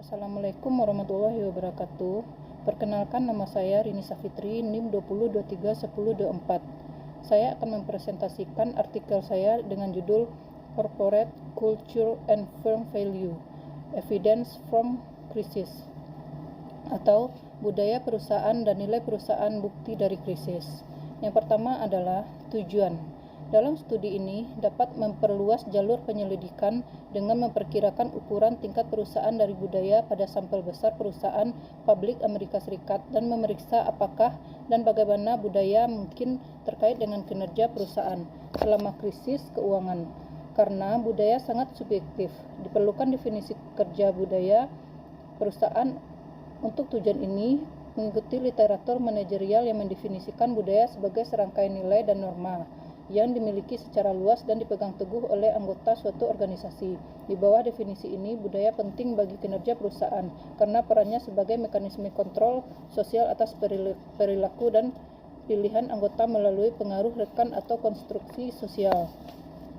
Assalamualaikum warahmatullahi wabarakatuh. Perkenalkan, nama saya Rini Safitri, NIM 20231024. Saya akan mempresentasikan artikel saya dengan judul Corporate Culture and Firm Value: Evidence from Crisis, atau budaya perusahaan dan nilai perusahaan bukti dari krisis. Yang pertama adalah tujuan. Dalam studi ini dapat memperluas jalur penyelidikan dengan memperkirakan ukuran tingkat perusahaan dari budaya pada sampel besar perusahaan publik Amerika Serikat dan memeriksa apakah dan bagaimana budaya mungkin terkait dengan kinerja perusahaan selama krisis keuangan. Karena budaya sangat subjektif, diperlukan definisi kerja budaya perusahaan. Untuk tujuan ini, mengikuti literatur manajerial yang mendefinisikan budaya sebagai serangkaian nilai dan norma yang dimiliki secara luas dan dipegang teguh oleh anggota suatu organisasi. Di bawah definisi ini, budaya penting bagi kinerja perusahaan karena perannya sebagai mekanisme kontrol sosial atas perilaku dan pilihan anggota melalui pengaruh rekan atau konstruksi sosial.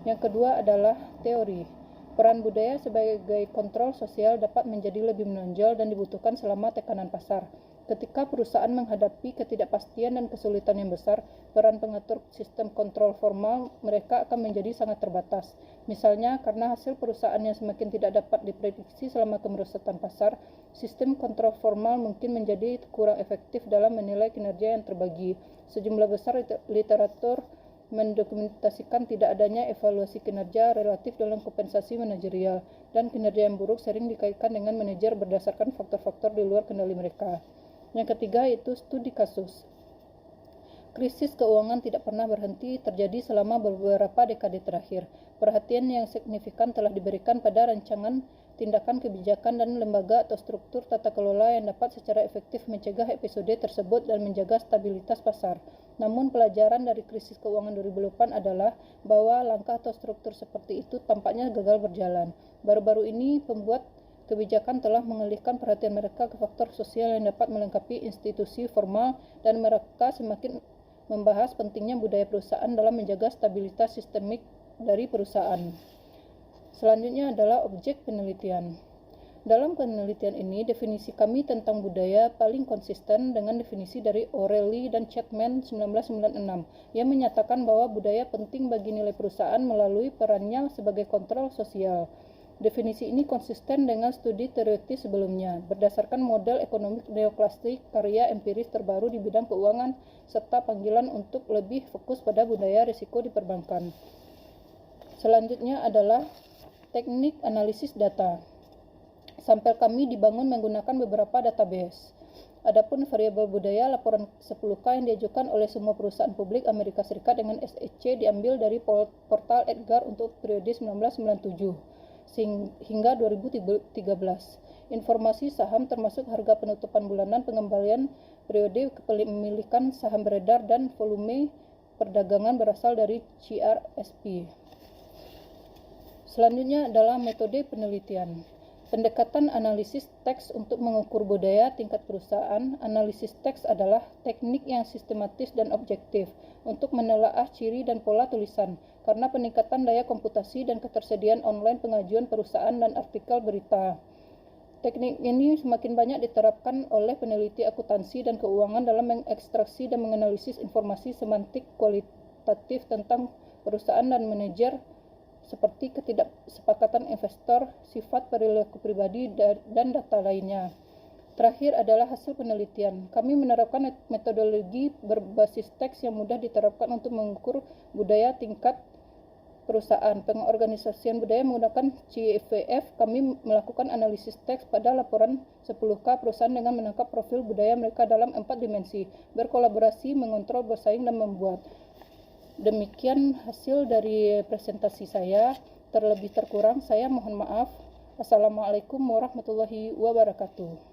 Yang kedua adalah teori. Peran budaya sebagai kontrol sosial dapat menjadi lebih menonjol dan dibutuhkan selama tekanan pasar. Ketika perusahaan menghadapi ketidakpastian dan kesulitan yang besar, peran pengatur sistem kontrol formal mereka akan menjadi sangat terbatas. Misalnya, karena hasil perusahaan yang semakin tidak dapat diprediksi selama kemerosotan pasar, sistem kontrol formal mungkin menjadi kurang efektif dalam menilai kinerja yang terbagi. Sejumlah besar literatur mendokumentasikan tidak adanya evaluasi kinerja relatif dalam kompensasi manajerial, dan kinerja yang buruk sering dikaitkan dengan manajer berdasarkan faktor-faktor di luar kendali mereka. Yang ketiga yaitu studi kasus. Krisis keuangan tidak pernah berhenti terjadi selama beberapa dekade terakhir. Perhatian yang signifikan telah diberikan pada rancangan tindakan kebijakan dan lembaga atau struktur tata kelola yang dapat secara efektif mencegah episode tersebut dan menjaga stabilitas pasar. Namun pelajaran dari krisis keuangan 2008 adalah bahwa langkah atau struktur seperti itu tampaknya gagal berjalan. Baru-baru ini pembuat kebijakan telah mengalihkan perhatian mereka ke faktor sosial yang dapat melengkapi institusi formal, dan mereka semakin membahas pentingnya budaya perusahaan dalam menjaga stabilitas sistemik dari perusahaan. Selanjutnya adalah objek penelitian. Dalam penelitian ini, definisi kami tentang budaya paling konsisten dengan definisi dari O'Reilly dan Chapman 1996 yang menyatakan bahwa budaya penting bagi nilai perusahaan melalui perannya sebagai kontrol sosial. Definisi ini konsisten dengan studi teoretis sebelumnya, berdasarkan model ekonomi neoklasik, karya empiris terbaru di bidang keuangan, serta panggilan untuk lebih fokus pada budaya risiko di perbankan. Selanjutnya adalah teknik analisis data. Sampel kami dibangun menggunakan beberapa database. Adapun variabel budaya, laporan 10K yang diajukan oleh semua perusahaan publik Amerika Serikat dengan SEC diambil dari portal Edgar untuk periode 1997 hingga 2013. Informasi saham termasuk harga penutupan bulanan, pengembalian periode kepemilikan saham beredar, dan volume perdagangan berasal dari CRSP. Selanjutnya adalah metode penelitian. Pendekatan analisis teks untuk mengukur budaya tingkat perusahaan. Analisis teks adalah teknik yang sistematis dan objektif untuk menelaah ciri dan pola tulisan, karena peningkatan daya komputasi dan ketersediaan online pengajuan perusahaan dan artikel berita. Teknik ini semakin banyak diterapkan oleh peneliti akuntansi dan keuangan dalam mengekstraksi dan menganalisis informasi semantik kualitatif tentang perusahaan dan manajer, seperti ketidaksepakatan investor, sifat perilaku pribadi, dan data lainnya. Terakhir adalah hasil penelitian. Kami menerapkan metodologi berbasis teks yang mudah diterapkan untuk mengukur budaya tingkat perusahaan. Pengorganisasian budaya menggunakan CVF. Kami melakukan analisis teks pada laporan 10K perusahaan dengan menangkap profil budaya mereka dalam 4 dimensi, berkolaborasi, mengontrol, bersaing, dan membuat. Demikian hasil dari presentasi saya. Terlebih terkurang saya mohon maaf. Assalamualaikum warahmatullahi wabarakatuh.